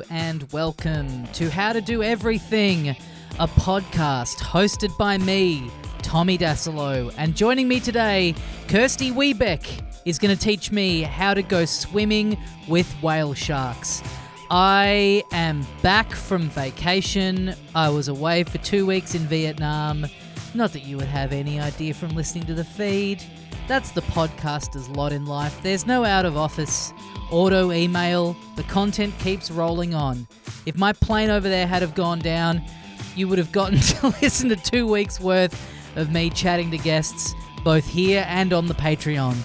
and welcome to How to Do Everything, a podcast hosted by me, Tommy Dasilo, and joining me today, Kirsty Webeck is going to teach me how to go swimming with whale sharks. I am back from vacation. I was away for 2 weeks in Vietnam. Not that you would have any idea from listening to the feed. That's the podcaster's lot in life. There's no out of office, auto email. The content keeps rolling on. If my plane over there had have gone down, you would have gotten to listen to 2 weeks worth of me chatting to guests, both here and on the Patreon.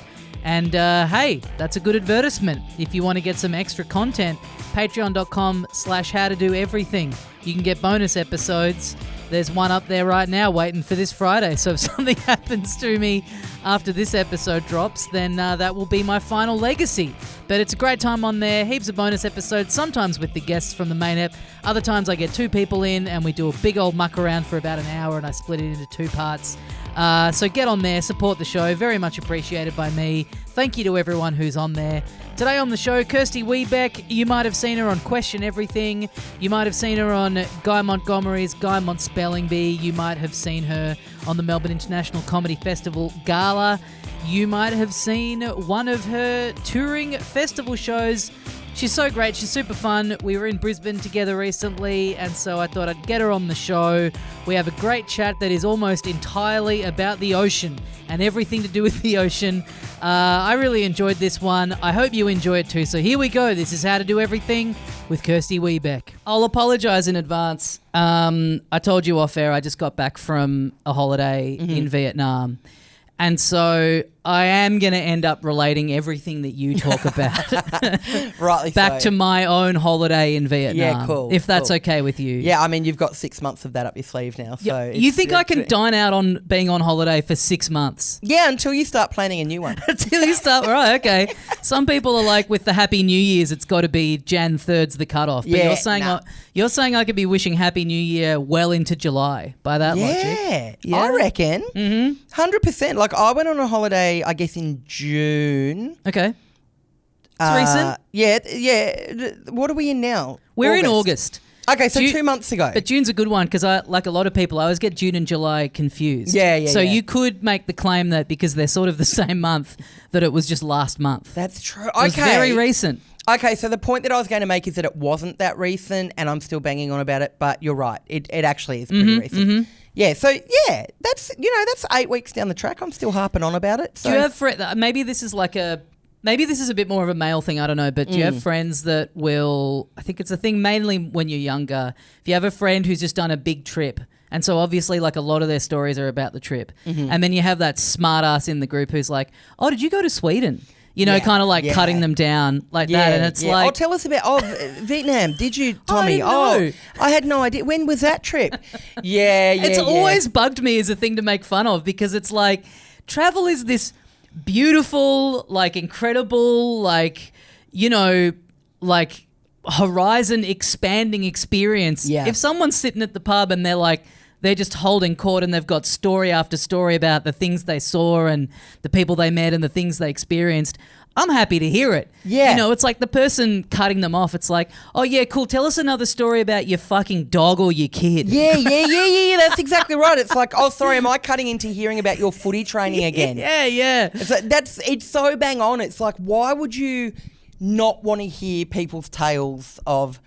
And hey, that's a good advertisement. If you want to get some extra content, patreon.com/howtodoeverything. You can get bonus episodes. There's one up there right now waiting for this Friday. So if something happens to me after this episode drops, then that will be my final legacy. But it's a great time on there. Heaps of bonus episodes, sometimes with the guests from the main ep. Other times I get two people in and we do a big old muck around for about an hour and I split it into two parts. So get on there, support the show. Very much appreciated by me. Thank you to everyone who's on there. Today on the show, Kirsty Webeck. You might have seen her on Question Everything. You might have seen her on Guy Montgomery's Guy Mont Spelling Bee. You might have seen her on the Melbourne International Comedy Festival Gala. You might have seen one of her touring festival shows. She's so great. She's super fun. We were in Brisbane together recently, and so I thought I'd get her on the show. We have a great chat that is almost entirely about the ocean and everything to do with the ocean. I really enjoyed this one. I hope you enjoy it too. So here we go. This is How to Do Everything with Kirsty Webeck. I'll apologise in advance. I told you off air I just got back from a holiday in Vietnam. And so I am going to end up relating everything that you talk about Rightly back to my own holiday in Vietnam. Yeah, cool. If that's okay with you. Yeah, I mean, you've got 6 months of that up your sleeve now. So you think I can dine out on being on holiday for 6 months? Yeah, until you start planning a new one. Until you start, right, okay. Some people are like, with the Happy New Year's, it's got to be Jan 3rd's the cutoff. But you're saying I could be wishing Happy New Year well into July by that logic. Yeah, I reckon. 100%. Like, I went on a holiday, I guess, in June. Okay. It's recent? Yeah. What are we in now? We're in August. Okay, so 2 months ago. But June's a good one because like a lot of people, I always get June and July confused. Yeah. So you could make the claim that because they're sort of the same month that it was just last month. That's true. It was very recent. Okay, so the point that I was going to make is that it wasn't that recent and I'm still banging on about it, but you're right. It actually is pretty recent. Yeah, so that's 8 weeks down the track. I'm still harping on about it. So. Do you have maybe this is a bit more of a male thing, I don't know, but do you have friends that will, I think it's a thing mainly when you're younger, if you have a friend who's just done a big trip, and so obviously like a lot of their stories are about the trip, and then you have that smart ass in the group who's like, oh, did you go to Sweden? You know, kind of like cutting them down like that. And it's like... Oh, tell us about... Vietnam. Did you, Tommy? I had no idea. When was that trip? It's always bugged me as a thing to make fun of because it's like travel is this beautiful, like incredible, like, you know, like horizon expanding experience. Yeah. If someone's sitting at the pub and they're just holding court and they've got story after story about the things they saw and the people they met and the things they experienced, I'm happy to hear it. Yeah. You know, it's like the person cutting them off. It's like, oh, yeah, cool. Tell us another story about your fucking dog or your kid. Yeah. That's exactly right. It's like, oh, sorry, am I cutting into hearing about your footy training again? Yeah. It's like, it's so bang on. It's like, why would you not want to hear people's tales of...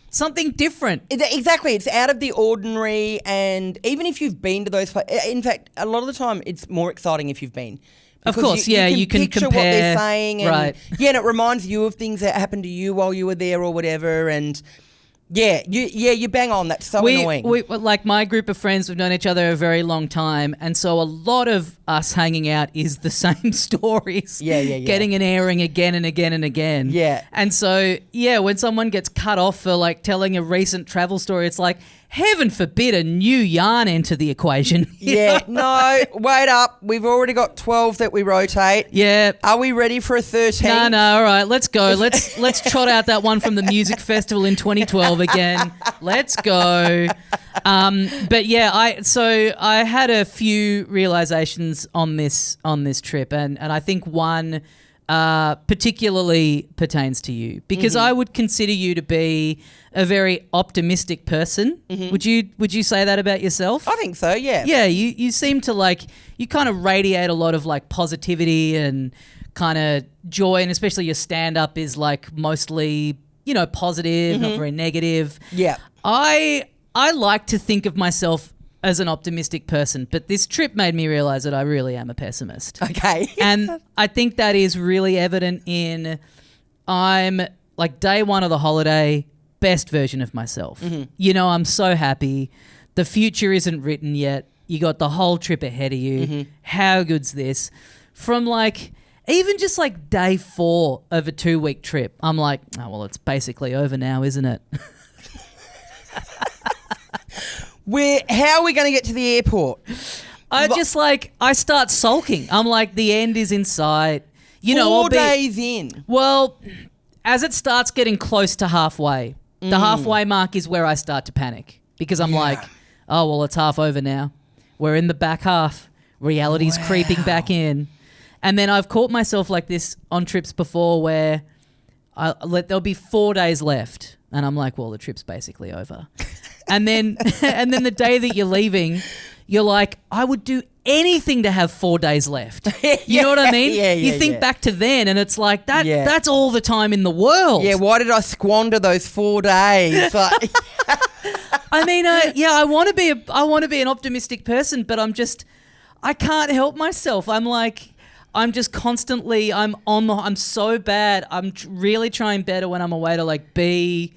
something different. Exactly. It's out of the ordinary, and even if you've been to those places, in fact, a lot of the time it's more exciting if you've been. Of course, you can picture compare what they're saying, and, right? Yeah, and it reminds you of things that happened to you while you were there or whatever, and you bang on. That's so annoying. We like my group of friends. We've known each other a very long time, and so a lot of us hanging out is the same stories. Yeah. Getting an airing again and again and again. Yeah. And so when someone gets cut off for like telling a recent travel story, it's like, heaven forbid a new yarn enter the equation. No, wait up. We've already got 12 that we rotate. Yeah. Are we ready for a 13? No, all right, let's go. Let's trot out that one from the music festival in 2012 again. Let's go. But yeah, I had a few realizations on this trip, and I think one particularly pertains to you, because I would consider you to be a very optimistic person. Would you say that about yourself? I think so, yeah. Yeah, you seem to like, you kind of radiate a lot of like positivity and kind of joy, and especially your stand-up is like mostly, you know, positive, not very negative. Yeah. I like to think of myself as an optimistic person, but this trip made me realize that I really am a pessimist. Okay. And I think that is really evident in, I'm like day one of the holiday, best version of myself. You know, I'm so happy. The future isn't written yet. You got the whole trip ahead of you. How good's this? From like, even just like day 4 of a 2-week trip, I'm like, oh, well, it's basically over now, isn't it? How are we going to get to the airport? I start sulking. I'm like, the end is in sight. You know, 4 days in. Well, as it starts getting close to halfway, the halfway mark is where I start to panic, because I'm like, oh, well, it's half over now. We're in the back half. Reality's creeping back in. And then I've caught myself like this on trips before where there'll be 4 days left. And I'm like, well, the trip's basically over. And then the day that you're leaving, you're like, I would do anything to have 4 days left. You know what I mean? You think back to then and it's like, that's all the time in the world. Yeah, why did I squander those 4 days? I mean, I want to be an optimistic person, but I can't help myself. I'm just constantly, I'm so bad. I'm really trying better when I'm away to like be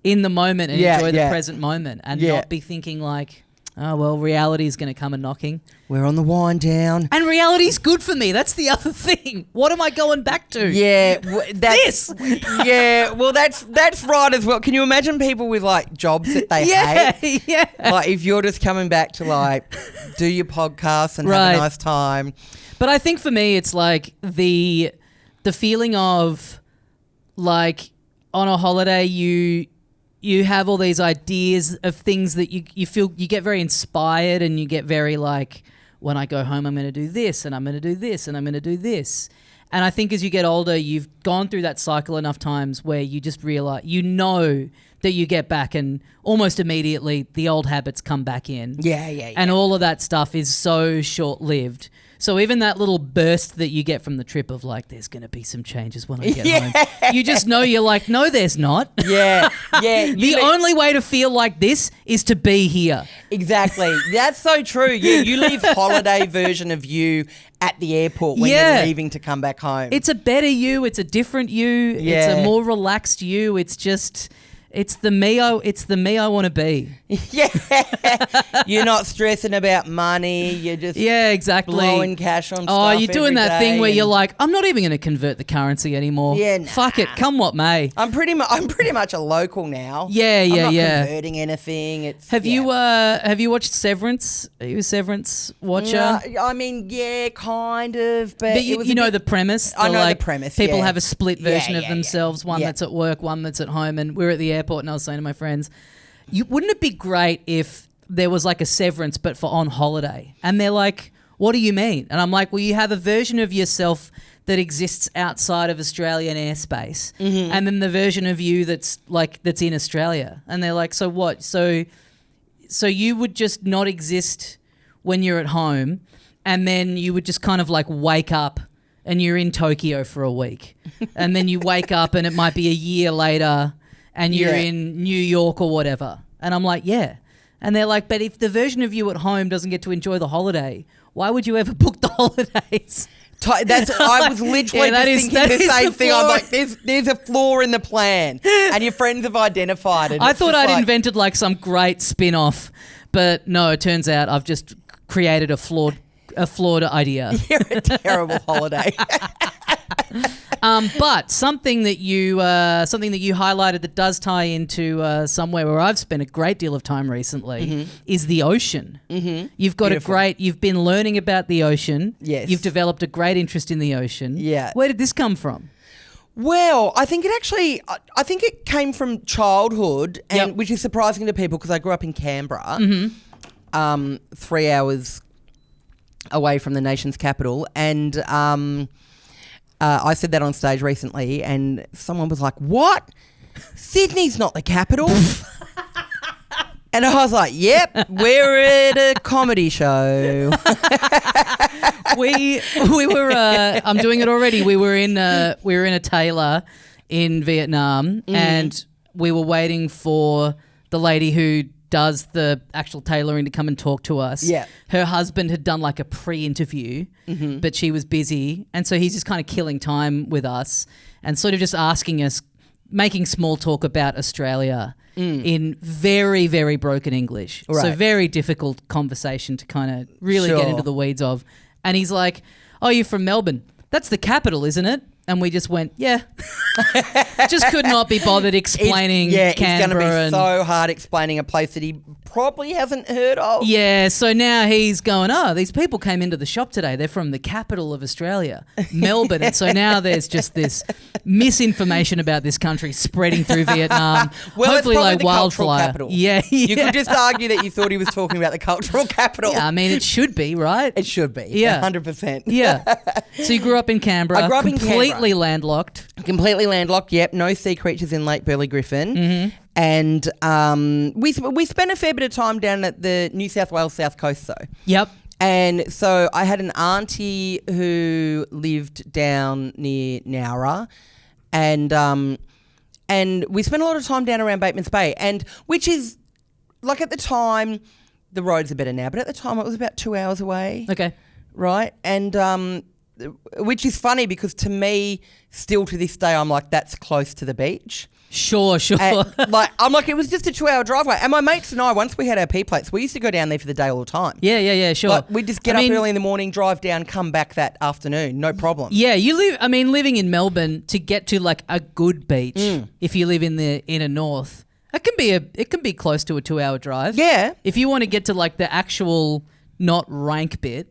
in the moment and enjoy the present moment and not be thinking like, oh, well, reality is going to come and knocking. We're on the wind down. And reality's good for me. That's the other thing. What am I going back to? Yeah. This. Yeah. Well, that's right as well. Can you imagine people with like jobs that they hate? Yeah. Like if you're just coming back to like do your podcast and have a nice time. But I think for me, it's like the feeling of like on a holiday, you have all these ideas of things that you feel, you get very inspired and you get very like, when I go home, I'm going to do this and I'm going to do this and I'm going to do this. And I think as you get older, you've gone through that cycle enough times where you just realize, you know that you get back and almost immediately the old habits come back in. Yeah. And all of that stuff is so short-lived. So even that little burst that you get from the trip of like, there's going to be some changes when I get home. You just know, you're like, no, there's not. Yeah. The only way to feel like this is to be here. Exactly. That's so true. Yeah, you leave holiday version of you at the airport when you're leaving to come back home. It's a better you. It's a different you. Yeah. It's a more relaxed you. It's just... It's the me I want to be. Yeah. You're not stressing about money. You're just exactly. blowing cash on stuff. Oh, you're doing that thing where you're like, I'm not even going to convert the currency anymore. Yeah, fuck it, come what may. I'm pretty much a local now. Yeah. I'm not converting anything. Have you watched Severance? Are you a Severance watcher? I mean, yeah, kind of. But you know the premise. I know the premise. People have a split version of themselves. One that's at work, one that's at home, and we're at the airport and I was saying to my friends, wouldn't it be great if there was like a Severance but for on holiday? And they're like, what do you mean? And I'm like, well, you have a version of yourself that exists outside of Australian airspace, and then the version of you that's in Australia. And they're like, so what? So you would just not exist when you're at home, and then you would just kind of like wake up and you're in Tokyo for a week, and then you wake up and it might be a year later and you're in New York or whatever. And I'm like, yeah. And they're like, but if the version of you at home doesn't get to enjoy the holiday, why would you ever book the holidays? I was literally thinking the same thing. I'm like, there's a flaw in the plan, and your friends have identified it. I thought I'd invented like some great spin-off, but no, it turns out I've just created a flawed idea. You're a terrible holiday. But something that you highlighted that does tie into somewhere where I've spent a great deal of time recently is the ocean. You've got you've been learning about the ocean. Yes. You've developed a great interest in the ocean. Yeah. Where did this come from? Well, I think it came from childhood, and which is surprising to people because I grew up in Canberra, 3 hours away from the nation's capital, and I said that on stage recently, and someone was like, "What? Sydney's not the capital?" And I was like, "Yep, we're at a comedy show." we were. I'm doing it already. We were in a tailor in Vietnam, and we were waiting for the lady who does the actual tailoring to come and talk to us. Yeah. Her husband had done like a pre-interview, but she was busy. And so he's just kind of killing time with us and sort of just asking us, making small talk about Australia in very, very broken English. Right. So very difficult conversation to kind of really get into the weeds of. And he's like, "Oh, you're from Melbourne. That's the capital, isn't it?" And we just went, "Yeah." Just could not be bothered explaining Canberra. It's going to be so hard explaining a place that he probably hasn't heard of. Yeah, so now he's going, "Oh, these people came into the shop today. They're from the capital of Australia, Melbourne." And so now there's just this misinformation about this country spreading through Vietnam. Well, hopefully it's probably like the cultural wildfire. capital. Yeah. You could just argue that you thought he was talking about the cultural capital. Yeah, I mean, it should be, right? It should be. Yeah. 100%. Yeah. So you grew up in Canberra. I grew up in Canberra. Completely landlocked. Completely landlocked, yep. No sea creatures in Lake Burley Griffin. And we spent a fair bit of time down at the New South Wales South Coast, though. Yep. And so I had an auntie who lived down near Nowra, and we spent a lot of time down around Bateman's Bay, and which is, like, at the time, the roads are better now, but at the time it was about 2 hours away. Okay. Right? And which is funny because to me, still to this day, I'm like, that's close to the beach. Sure. And, I'm like, it was just a 2 hour driveway. And my mates and I, once we had our P plates, we used to go down there for the day all the time. Yeah, sure. Like, we'd just get up early in the morning, drive down, come back that afternoon, no problem. Yeah, living in Melbourne, to get to like a good beach, if you live in the inner north, it can be close to a 2 hour drive. Yeah. If you want to get to like the actual not rank bit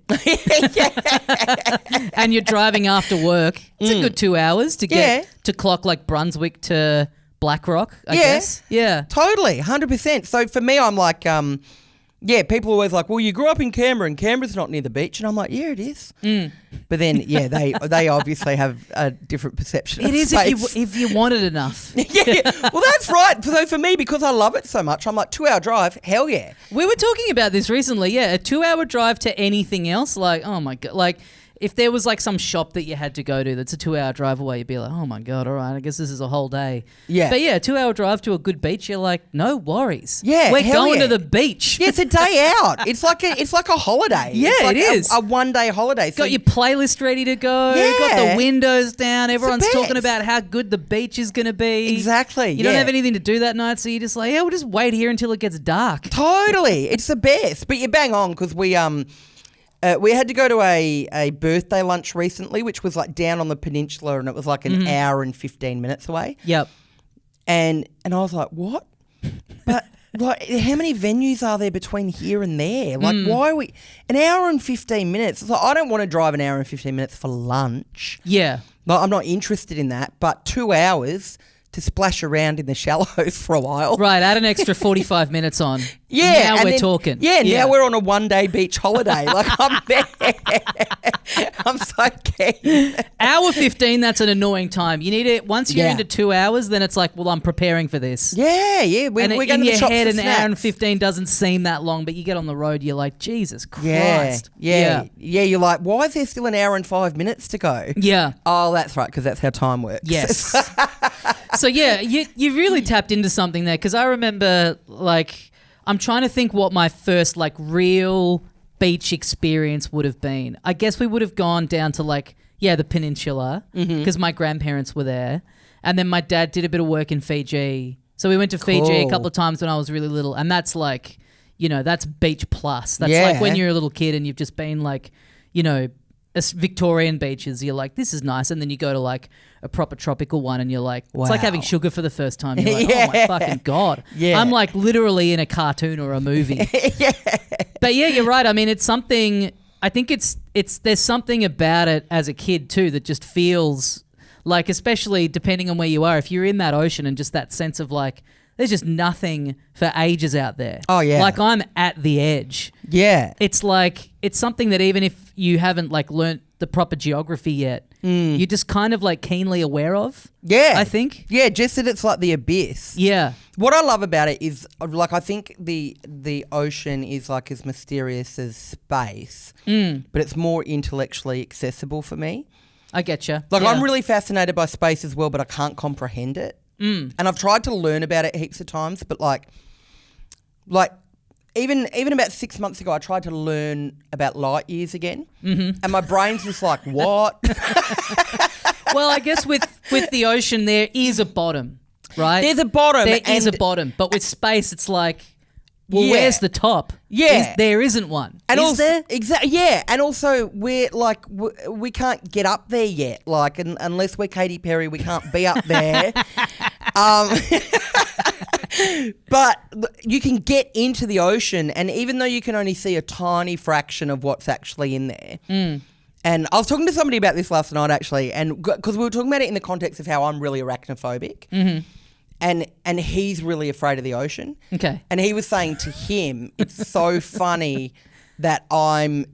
and you're driving after work, it's a good 2 hours to get to clock like Brunswick to Blackrock, I guess. Yeah. Totally, 100%. So for me, I'm like, people are always like, "Well, you grew up in Canberra and Canberra's not near the beach." And I'm like, "Yeah, it is." But then, they obviously have a different perception of space. if you want it enough. Yeah. Well, that's right. So for me, because I love it so much, I'm like, 2 hour drive, hell yeah. We were talking about this recently. Yeah, a 2 hour drive to anything else, like, oh my God, like, if there was like some shop that you had to go to that's a 2 hour drive away, you'd be like, "Oh my God, all right, I guess this is a whole day." Yeah. But yeah, a 2 hour drive to a good beach, you're like, no worries. Yeah. We're going to the beach. Yeah, it's a day out. It's like a holiday. Yeah, it's like it is. A 1 day holiday. So Got your playlist ready to go. Yeah. Got the windows down. Everyone's best. talking about how good the beach is going to be. Exactly. You don't have anything to do that night, so you're just like, yeah, we'll just wait here until it gets dark. Totally. It's the best. But you bang on because we had to go to a birthday lunch recently, which was like down on the peninsula, and it was like an hour and 15 minutes away. Yep. And I was like, what? But like, how many venues are there between here and there? Like, why are we an hour and 15 minutes? It's like, I don't want to drive an hour and 15 minutes for lunch. Yeah. Like, I'm not interested in that. But 2 hours to splash around in the shallows for a while. Right, add an extra 45 minutes on. Yeah. Now we're talking. Yeah, now we're on a 1 day beach holiday. Like, I'm there. I'm so keen. Hour 15, that's an annoying time. You need it, once you're Yeah. into 2 hours, then it's like, well, I'm preparing for this. Yeah. We're And going in to the your shops head, for an snacks. hour and 15 doesn't seem that long, but you get on the road, you're like, Jesus Christ. Yeah. You're like, why is there still an hour and 5 minutes to go? Yeah. Oh, that's right, because that's how time works. Yes. So, yeah, you've really tapped into something there, because I remember, like, I'm trying to think what my first, like, real beach experience would have been. I guess we would have gone down to, like, the peninsula, because my grandparents were there. And then my dad did a bit of work in Fiji. So we went to Fiji a couple of times when I was really little. And that's, like, that's beach plus. That's like when you're a little kid and you've just been, like, Victorian beaches, you're like, this is nice. And then you go to, like, a proper tropical one and you're like, it's like having sugar for the first time. You're like, oh my fucking God. Yeah. I'm like literally in a cartoon or a movie. But yeah, you're right. I mean, it's something, I think there's something about it as a kid too that just feels like, especially depending on where you are, if you're in that ocean and just that sense of like, there's just nothing for ages out there. Oh, yeah. Like I'm at the edge. Yeah. It's like, it's something that even if you haven't like learnt the proper geography yet, you're just kind of like keenly aware of. Yeah. I think. Yeah, just that it's like the abyss. Yeah. What I love about it is, like, I think the ocean is like as mysterious as space, but it's more intellectually accessible for me. I getcha. Like, yeah. I'm really fascinated by space as well, but I can't comprehend it. And I've tried to learn about it heaps of times, but like even about 6 months ago, I tried to learn about light years again, and my brain's just like, what? Well, I guess with the ocean, there is a bottom, right? There's a bottom. There is a bottom, but with space, it's like, well, Yeah. where's the top? Yeah. There isn't one. And is also, there? Exactly. Yeah, and also we're like we can't get up there yet. Like, unless we're Katy Perry, we can't be up there. But you can get into the ocean, and even though you can only see a tiny fraction of what's actually in there. And I was talking to somebody about this last night, actually, and because we were talking about it in the context of how I'm really arachnophobic. And he's really afraid of the ocean. Okay. And he was saying to him, it's so funny that I'm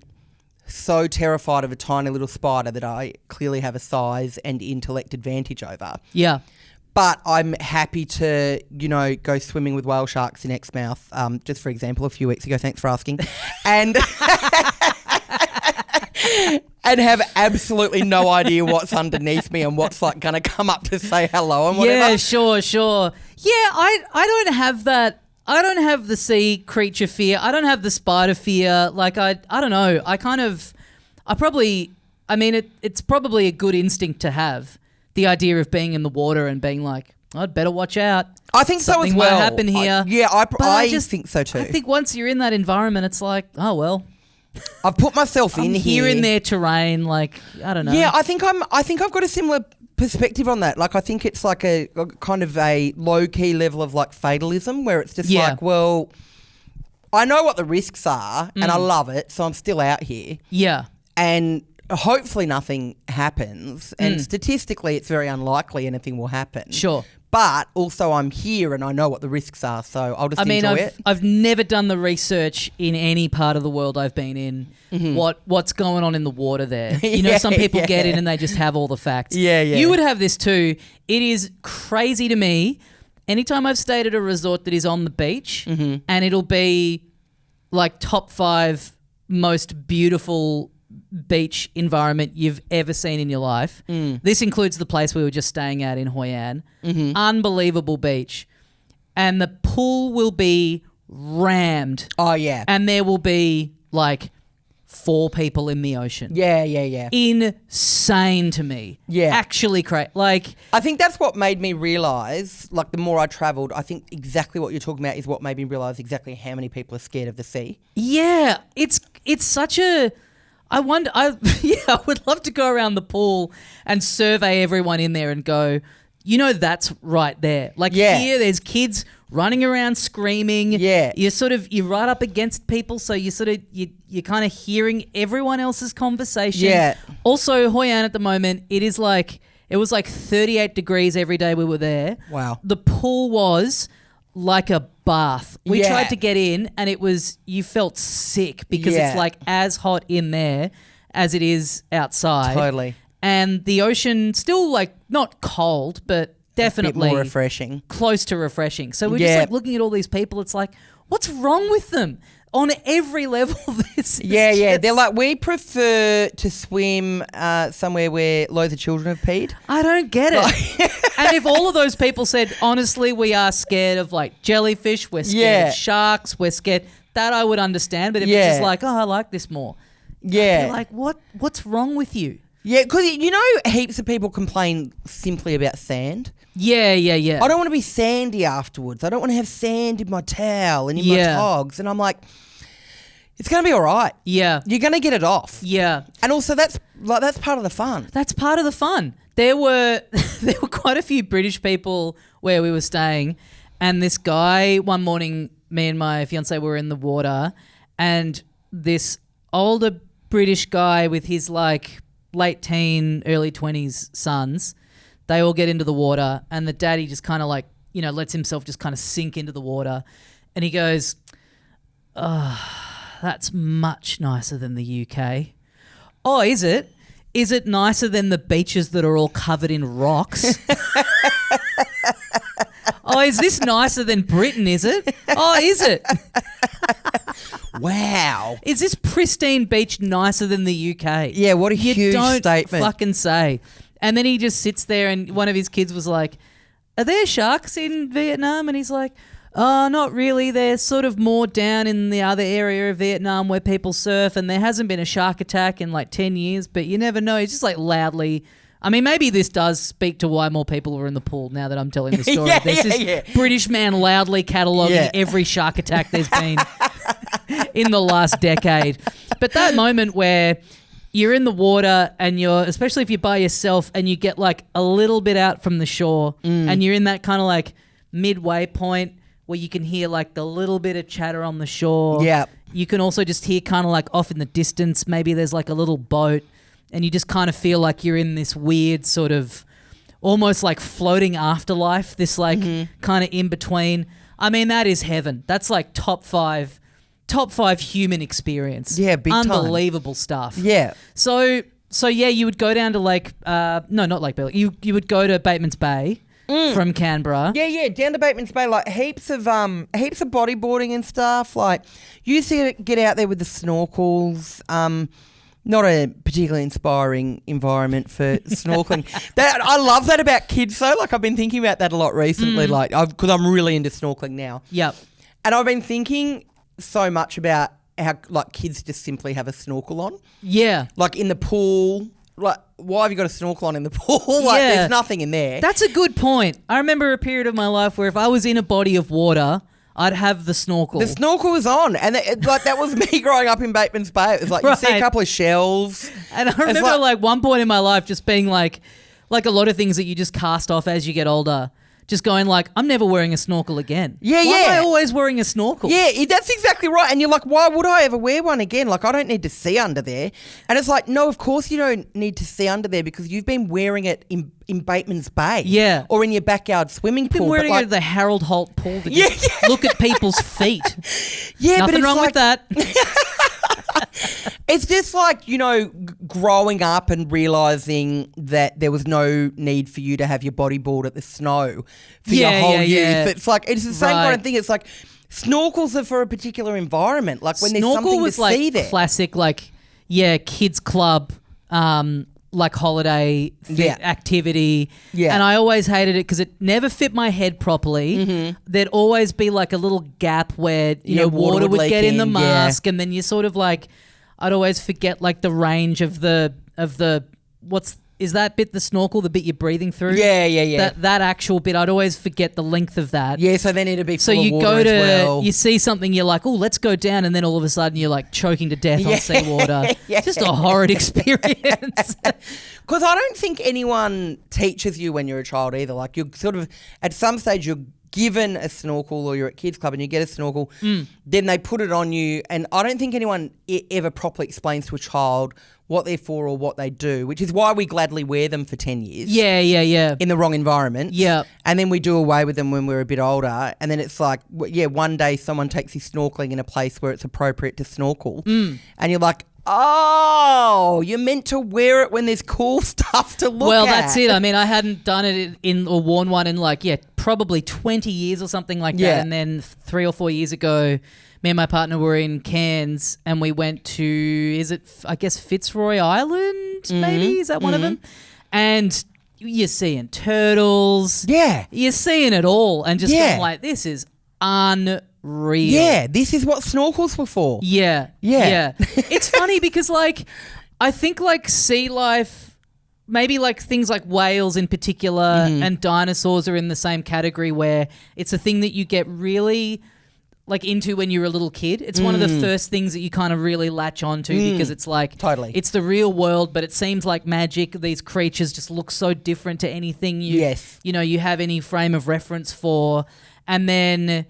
so terrified of a tiny little spider that I clearly have a size and intellect advantage over. Yeah. But I'm happy to, go swimming with whale sharks in Exmouth, just for example, a few weeks ago. Thanks for asking. And and have absolutely no idea what's underneath me and what's like going to come up to say hello and whatever. Yeah, sure. Yeah, I don't have that. I don't have the sea creature fear. I don't have the spider fear. Like, I don't know. It's probably a good instinct to have, the idea of being in the water and being like, I'd better watch out. I think Something so as well. might happen here. I just think so too. I think once you're in that environment, it's like, oh, well. I've put myself in here in their terrain, like, I don't know. Yeah, I think I've got a similar perspective on that. Like, I think it's like a kind of a low key level of like fatalism, where it's just like, well, I know what the risks are and I love it, so I'm still out here. Yeah. And hopefully nothing happens, and statistically it's very unlikely anything will happen. Sure. But also I'm here and I know what the risks are, so I'll just enjoy it. I've never done the research in any part of the world I've been in, what's going on in the water there. Some people get in and they just have all the facts. Yeah. You would have this too. It is crazy to me. Anytime I've stayed at a resort that is on the beach, and it'll be like top 5 most beautiful beach environment you've ever seen in your life. This includes the place we were just staying at in Hoi An. Unbelievable beach. And the pool will be rammed. Oh, yeah. And there will be like 4 people in the ocean. Yeah. Insane to me. Yeah. Actually crazy. Like, I think that's what made me realise, like, the more I travelled, I think exactly what you're talking about is what made me realise exactly how many people are scared of the sea. yeah, it's such a... I would love to go around the pool and survey everyone in there and go, that's right there. Like, here there's kids running around screaming. Yeah. You're right up against people, so you're kind of hearing everyone else's conversation. Yeah. Also, Hoi An at the moment, it was like 38 degrees every day we were there. Wow. The pool was like a bath. We Yeah. tried to get in and you felt sick because Yeah. it's like as hot in there as it is outside. Totally. And the ocean still like not cold, but definitely A bit more refreshing. close to refreshing. So we're just Yeah. like looking at all these people. It's like, what's wrong with them? On every level, this is Yeah. just- They're like, we prefer to swim somewhere where loads of children have peed. I don't get it. And if all of those people said, honestly, we are scared of like jellyfish, we're scared of sharks, we're scared, that I would understand. But if it's just like, I like this more. Yeah. I'd be like, what's wrong with you? Yeah, because heaps of people complain simply about sand. Yeah. I don't want to be sandy afterwards. I don't want to have sand in my towel and in my togs. And I'm like, it's going to be all right. Yeah. You're going to get it off. Yeah. And also that's part of the fun. That's part of the fun. There were quite a few British people where we were staying, and this guy, one morning, me and my fiance were in the water, and this older British guy with his like late teen, early 20s sons, they all get into the water, and the daddy just kind of like, lets himself just kind of sink into the water, and he goes, "Oh, that's much nicer than the UK." "Oh, is it? Is it nicer than the beaches that are all covered in rocks? Oh, is this nicer than Britain, is it? Oh, is it? Wow. Is this pristine beach nicer than the UK? Yeah, what a huge don't statement. Fucking say. And then he just sits there and one of his kids was like, are there sharks in Vietnam? And he's like, oh, not really. They're sort of more down in the other area of Vietnam where people surf, and there hasn't been a shark attack in like 10 years, but you never know. He's just like loudly... I mean, maybe this does speak to why more people are in the pool now that I'm telling the story. There's this British man loudly cataloguing every shark attack there's been in the last decade. But that moment where you're in the water and you're, especially if you're by yourself and you get like a little bit out from the shore and you're in that kind of like midway point where you can hear like the little bit of chatter on the shore. Yeah. You can also just hear kind of like off in the distance, maybe there's like a little boat. And you just kind of feel like you're in this weird sort of almost like floating afterlife, this like kind of in between. I mean, that is heaven. That's like top five human experience. Yeah, big time. Unbelievable stuff. Yeah. So yeah, you would go down to not Lake Bellary. You would go to Bateman's Bay from Canberra. Yeah, down to Bateman's Bay, like heaps of bodyboarding and stuff. Like you used to get out there with the snorkels. Not a particularly inspiring environment for snorkeling. I love that about kids though. Like I've been thinking about that a lot recently, like because I'm really into snorkeling now. Yep. And I've been thinking so much about how like kids just simply have a snorkel on. Yeah. Like in the pool. Like, why have you got a snorkel on in the pool? Like, there's nothing in there. That's a good point. I remember a period of my life where if I was in a body of water, I'd have the snorkel. The snorkel was on. And that was me growing up in Bateman's Bay. It was like, you see a couple of shells. And I remember like one point in my life just being like a lot of things that you just cast off as you get older. Just going like, I'm never wearing a snorkel again. Yeah, Why am I always wearing a snorkel? Yeah, that's exactly right. And you're like, why would I ever wear one again? Like, I don't need to see under there. And it's like, no, of course you don't need to see under there because you've been wearing it in Bateman's Bay. Yeah. Or in your backyard swimming pool. Been wearing it at the Harold Holt pool to just look at people's feet. Yeah, Nothing wrong with that. It's just like, growing up and realising that there was no need for you to have your bodyboard at the snow for your whole youth. It's like, it's the same kind of thing. It's like snorkels are for a particular environment. Like when there's something to see there. Classic, kids club, like holiday activity. Yeah. And I always hated it because it never fit my head properly. Mm-hmm. There'd always be like a little gap where, water would get in the mask and then you sort of like... I'd always forget like the range of the is that bit the snorkel, the bit you're breathing through? Yeah. That actual bit, I'd always forget the length of that. Yeah, so then it'd be full of water go to, as well. you see something, you're like, oh, let's go down, and then all of a sudden you're like choking to death on seawater. Just a horrid experience. Because I don't think anyone teaches you when you're a child either. Like you're sort of, at some stage you're given a snorkel or you're at kids club and you get a snorkel, then they put it on you, and I don't think anyone ever properly explains to a child what they're for or what they do, which is why we gladly wear them for 10 years. Yeah. In the wrong environment. Yeah. And then we do away with them when we're a bit older, and then it's like, one day someone takes you snorkeling in a place where it's appropriate to snorkel, and you're like, oh, you're meant to wear it when there's cool stuff to look at. Well, that's it. I mean, I hadn't done it or worn one in probably 20 years or something like that. And then 3 or 4 years ago, me and my partner were in Cairns and we went to, Fitzroy Island, maybe? Is that one of them? And you're seeing turtles. Yeah. You're seeing it all and just going like, this is unreal. Yeah, this is what snorkels were for. Yeah. It's funny because I think sea life, maybe things like whales in particular and dinosaurs are in the same category where it's a thing that you get really into when you're a little kid. It's one of the first things that you kind of really latch onto because it's totally. It's the real world, but it seems like magic. These creatures just look so different to anything you have any frame of reference for. And then,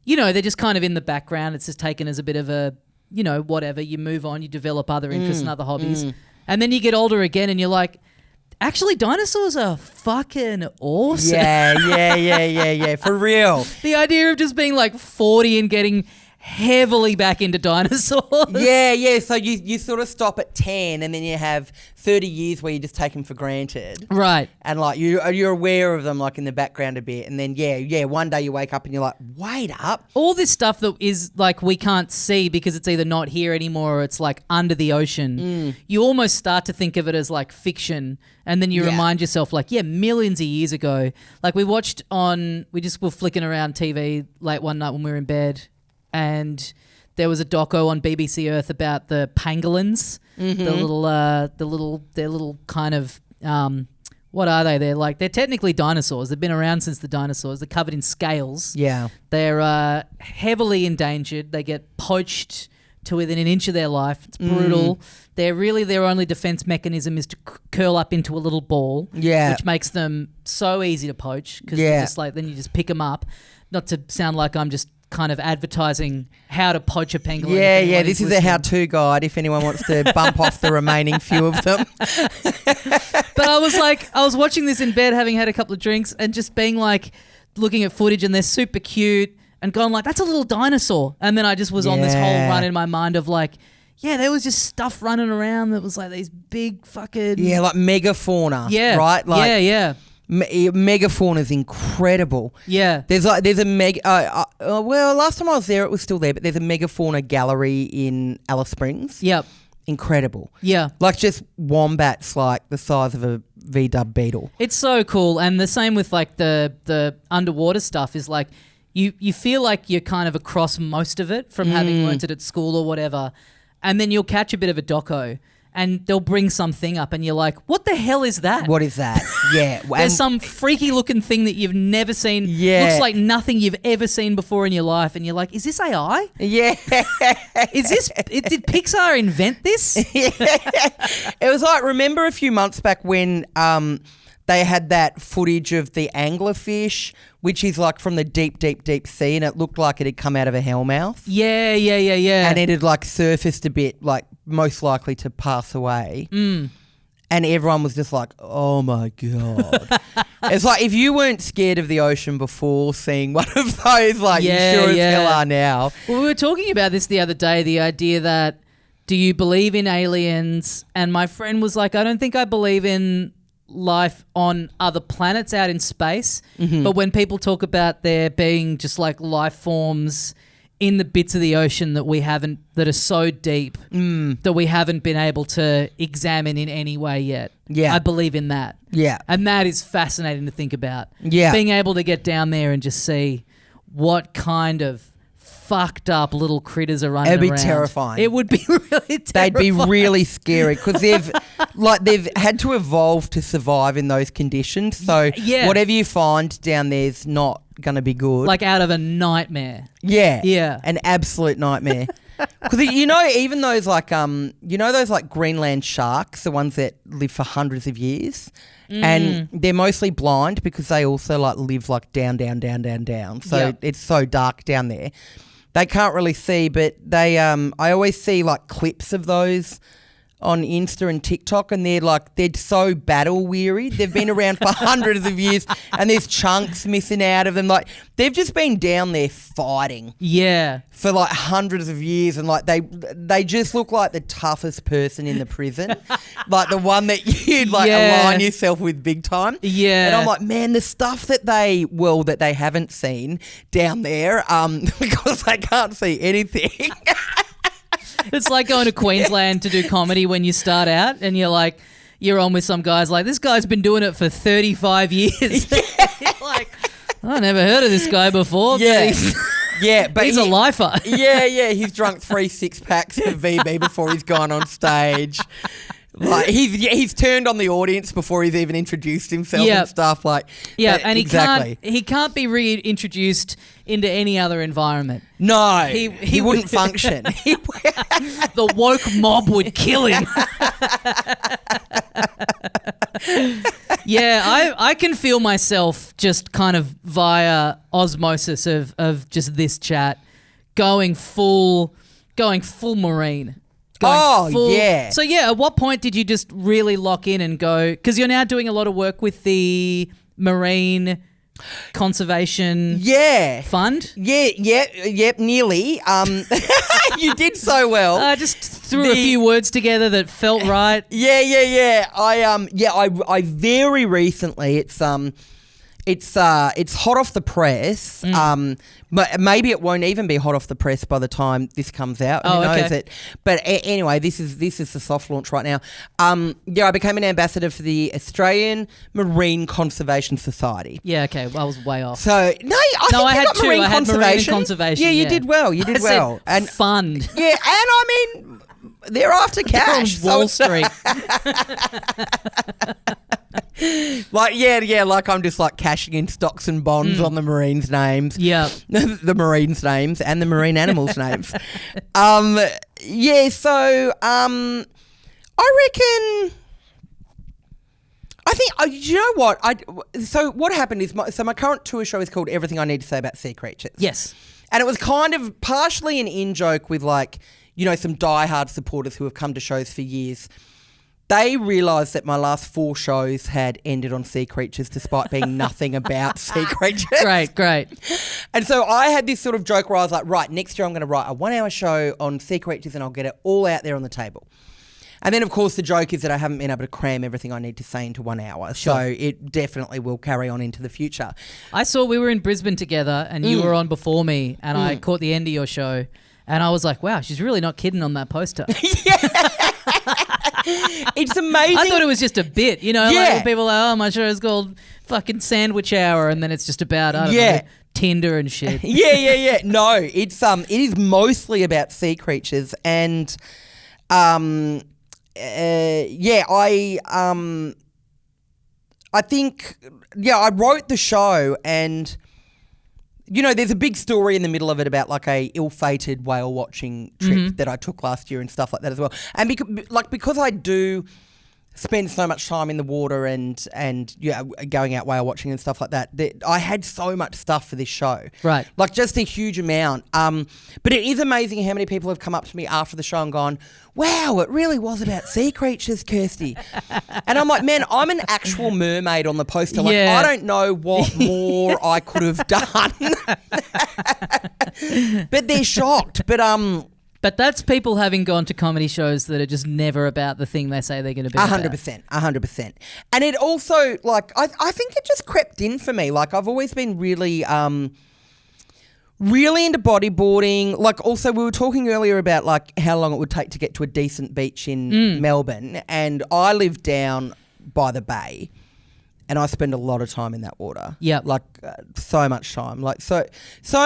they're just kind of in the background. It's just taken as a bit of a, whatever. You move on, you develop other interests and other hobbies. And then you get older again and you're like, actually, dinosaurs are fucking awesome. Yeah, for real. The idea of just being 40 and getting heavily back into dinosaurs. Yeah. So you sort of stop at 10 and then you have 30 years where you just take them for granted. Right. And like you're aware of them like in the background a bit. And then, one day you wake up and you're like, wait up. All this stuff that is like we can't see because it's either not here anymore or it's like under the ocean. You almost start to think of it as like fiction. And then you remind yourself like, millions of years ago. Like we were flicking around TV late one night when we were in bed. And there was a doco on BBC Earth about the pangolins, they're little kind of what are they? They're technically dinosaurs. They've been around since the dinosaurs. They're covered in scales. Yeah, they're heavily endangered. They get poached to within an inch of their life. It's brutal. Their only defense mechanism is to curl up into a little ball. Yeah, which makes them so easy to poach because then you just pick them up. Not to sound like I'm just kind of advertising how to poach a pangolin. Yeah. This is a how-to guide if anyone wants to bump off the remaining few of them. But I was watching this in bed, having had a couple of drinks, and just being like, looking at footage, and they're super cute, and going like, "That's a little dinosaur." And then I just was on this whole run in my mind of like, there was just stuff running around that was like these big fucking like megafauna. Yeah, right. Like, yeah. Megafauna is incredible. Yeah. There's a mega. Last time I was there, it was still there, but there's a megafauna gallery in Alice Springs. Yep. Incredible. Yeah. Like just wombats like the size of a VW beetle. It's so cool. And the same with like the underwater stuff is like you feel like you're kind of across most of it from having learnt it at school or whatever. And then you'll catch a bit of a doco and they'll bring something up and you're like, what the hell is that? What is that? Yeah. There's some freaky looking thing that you've never seen. Yeah. Looks like nothing you've ever seen before in your life. And you're like, is this AI? Yeah. Did Pixar invent this? Yeah. It was like, remember a few months back when they had that footage of the anglerfish, which is like from the deep, deep, deep sea, and it looked like it had come out of a hellmouth. Yeah. And it had like surfaced a bit, like most likely to pass away. And everyone was just like, oh my God. It's like if you weren't scared of the ocean before seeing one of those, like you sure as hell are now. Well, we were talking about this the other day, the idea that do you believe in aliens? And my friend was like, I don't think I believe in life on other planets out in space. But when people talk about there being just like life forms in the bits of the ocean that are so deep that we haven't been able to examine in any way yet. Yeah. I believe in that. Yeah. And that is fascinating to think about. Yeah. Being able to get down there and just see what kind of fucked up little critters are running around. It'd be terrifying. It would be really terrifying. They'd be really scary because they've had to evolve to survive in those conditions. So whatever you find down there is not going to be good. Like out of a nightmare. Yeah. Yeah. An absolute nightmare. Because even those like those like Greenland sharks, the ones that live for hundreds of years, and they're mostly blind because they also like live like down. So it's so dark down there. They can't really see, but they I always see like clips of those on Insta and TikTok, and they're so battle weary. They've been around for hundreds of years, and there's chunks missing out of them. Like they've just been down there fighting, for like hundreds of years, and like they just look like the toughest person in the prison, like the one that you'd like align yourself with big time. Yeah, and I'm like, man, the stuff that they haven't seen down there, because they can't see anything. It's like going to Queensland to do comedy when you start out and you're on with some guys like, this guy's been doing it for 35 years. You're like, I never heard of this guy before. Yeah. But he's a lifer. He's drunk 3 6-packs of VB before he's gone on stage. Like he's turned on the audience before he's even introduced himself and stuff like. Yeah, and he can't be reintroduced into any other environment. No, he wouldn't function. The woke mob would kill him. Yeah, I can feel myself just kind of via osmosis of just this chat going full marine. Yeah. So at what point did you just really lock in and go? Because you're now doing a lot of work with the marine conservation fund? Nearly. You did so well. I just threw a few words together that felt right. I very recently, it's hot off the press. But maybe it won't even be hot off the press by the time this comes out. Who knows it? But anyway, this is the soft launch right now. I became an ambassador for the Australian Marine Conservation Society. Yeah, okay. Well, I was way off. So I think I had two. I had marine conservation. Yeah, you did well. You did well. And fund. Yeah, and I mean, they're after cash. Wall Street. Like I'm just like cashing in stocks and bonds on the Marines' names. Yeah. The Marines' names and the marine animals' names. I reckon... I think, you know what? So what happened is, my current tour show is called Everything I Need to Say About Sea Creatures. Yes. And it was kind of partially an in-joke with like, you know, some diehard supporters who have come to shows for years. They realised that my last 4 shows had ended on sea creatures despite being nothing about sea creatures. Great. And so I had this sort of joke where I was like, right, next year I'm going to write a 1-hour show on sea creatures and I'll get it all out there on the table. And then, of course, the joke is that I haven't been able to cram everything I need to say into 1 hour. Sure. So it definitely will carry on into the future. I saw we were in Brisbane together and you were on before me and I caught the end of your show and I was like, wow, she's really not kidding on that poster. It's amazing. I thought it was just a bit, you know, like people are like, oh, my show is called fucking Sandwich Hour and then it's just about, I don't know, Tinder and shit. Yeah. No, it is mostly about sea creatures and I think I wrote the show and you know, there's a big story in the middle of it about like a ill-fated whale watching trip that I took last year and stuff like that as well. And because I do spend so much time in the water and going out whale watching and stuff like that, I had so much stuff for this show. Right. Like just a huge amount. But it is amazing how many people have come up to me after the show and gone, wow, it really was about sea creatures, Kirsty. And I'm like, man, I'm an actual mermaid on the poster. Like, I don't know what more I could have done. But they're shocked. But that's people having gone to comedy shows that are just never about the thing they say they're going to be 100%. And it also, like, I think it just crept in for me. Like, I've always been really into bodyboarding. Like, also, we were talking earlier about, like, how long it would take to get to a decent beach in Melbourne. And I live down by the bay. And I spend a lot of time in that water. Yeah. Like, so much time. Like, so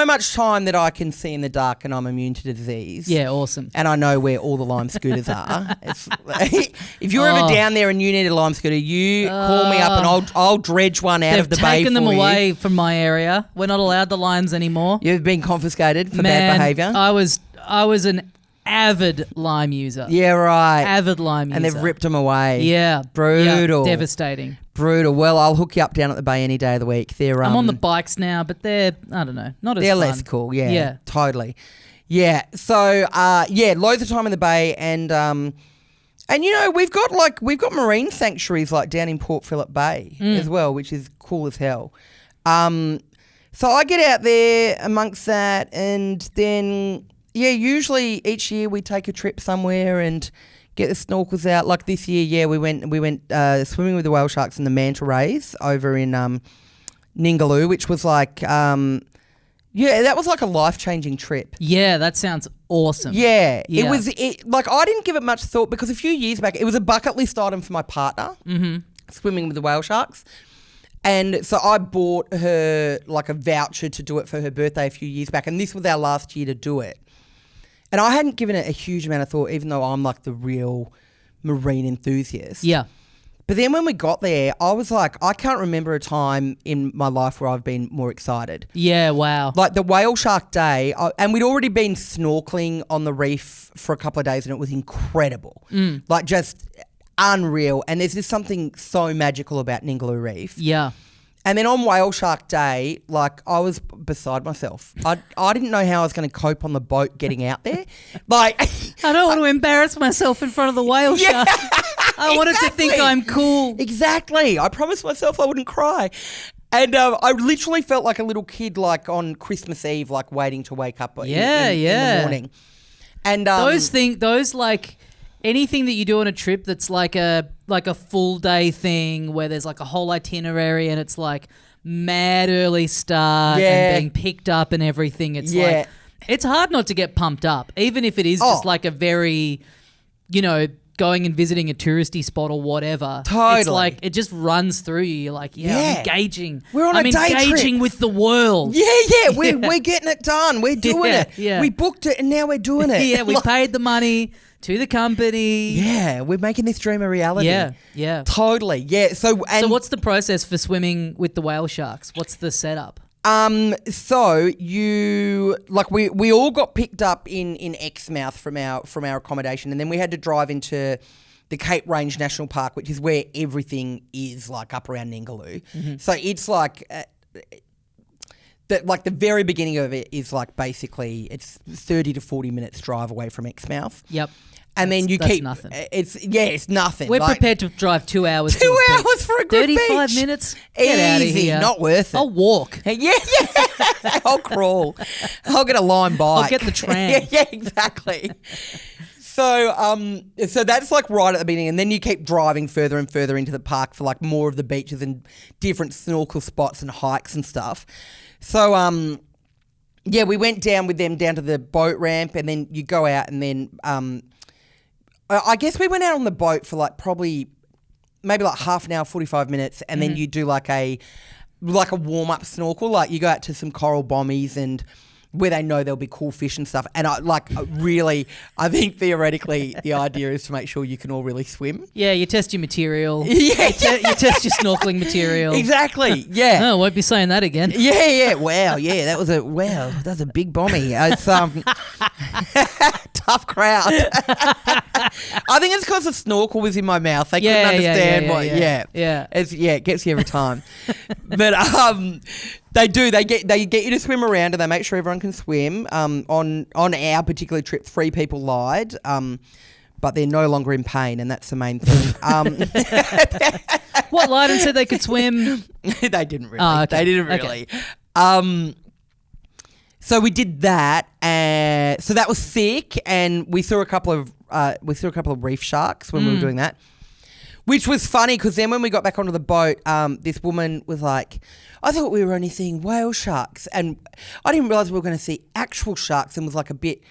much time that I can see in the dark and I'm immune to disease. Yeah, awesome. And I know where all the lime scooters are. If you're ever down there and you need a lime scooter, you call me up and I'll dredge one out of the bay for you. They've taken them away from my area. We're not allowed the limes anymore. You've been confiscated for bad behaviour. I was an avid lime user. Yeah, right. Avid lime user. And they've ripped them away. Yeah. Brutal. Yeah, devastating. Brutal. Well, I'll hook you up down at the bay any day of the week. I'm on the bikes now, but they're, I don't know, not as they're fun. Less cool. Yeah. Totally. Yeah. So, loads of time in the bay and you know, we've got marine sanctuaries like down in Port Phillip Bay as well, which is cool as hell. So I get out there amongst that and then, usually each year we take a trip somewhere and get the snorkels out. Like this year, we went swimming with the whale sharks in the manta rays over in Ningaloo, which was like, that was like a life-changing trip. Yeah, that sounds awesome. Yeah. Like I didn't give it much thought because a few years back, it was a bucket list item for my partner, swimming with the whale sharks. And so I bought her like a voucher to do it for her birthday a few years back. And this was our last year to do it. And I hadn't given it a huge amount of thought, even though I'm like the real marine enthusiast. Yeah. But then when we got there, I was like, I can't remember a time in my life where I've been more excited. Yeah, wow. Like the whale shark day, and we'd already been snorkelling on the reef for a couple of days and it was incredible. Like just unreal. And there's just something so magical about Ningaloo Reef. Yeah. And then on Whale Shark Day, like I was beside myself. I didn't know how I was going to cope on the boat getting out there. Like I don't want to embarrass myself in front of the whale shark. I wanted to think I'm cool. Exactly. I promised myself I wouldn't cry. And I literally felt like a little kid, like on Christmas Eve, like waiting to wake up in the morning. And those like anything that you do on a trip that's like a full day thing where there's like a whole itinerary and it's like mad early start and being picked up and everything. It's like it's hard not to get pumped up, even if it is just like a very, going and visiting a touristy spot or whatever. Totally. It's like it just runs through you. You're like, I'm engaging. We're on a day engaging trip with the world. Yeah. We're getting it done. We're doing it. Yeah. We booked it and now we're doing it. Yeah, we paid the money to the company. Yeah, we're making this dream a reality. Yeah. Totally. Yeah. So what's the process for swimming with the whale sharks? What's the setup? So you we all got picked up in Exmouth from our accommodation, and then we had to drive into the Cape Range National Park, which is where everything is, like up around Ningaloo. Mm-hmm. So it's like the very beginning of it is like basically it's 30 to 40 minutes drive away from Exmouth. Yep. And then you keep nothing. It's nothing. We're prepared to drive 2 hours. 2 hours for a good 35 beach. minutes. Easy, Get out of here. Not worth it. I'll walk. Yeah. I'll crawl. I'll get a Lime bike. I'll get the tram. Yeah, exactly. So that's like right at the beginning, and then you keep driving further and further into the park for like more of the beaches and different snorkel spots and hikes and stuff. So we went down with them down to the boat ramp, and then you go out, and then I guess we went out on the boat for like probably maybe like half an hour, 45 minutes, and then you do like a warm-up snorkel. Like you go out to some coral bommies and where they know there'll be cool fish and stuff. And I think theoretically the idea is to make sure you can all really swim. Yeah, you test your material. Yeah. You test your snorkeling material. Exactly, yeah. No, I won't be saying that again. Yeah. Wow, yeah, that was a big bommy. It's tough crowd. I think it's because the snorkel was in my mouth. They couldn't understand what. Yeah. It gets you every time. But they do. They get you to swim around, and they make sure everyone can swim. On our particular trip, 3 people lied, but they're no longer in pain, and that's the main thing. What lied and said they could swim? They didn't really. Oh, okay. They didn't really. Okay. So we did that, so that was sick, and we saw a couple of reef sharks when we were doing that, which was funny because then when we got back onto the boat, this woman was like, "I thought we were only seeing whale sharks," and I didn't realise we were going to see actual sharks, and was like a bit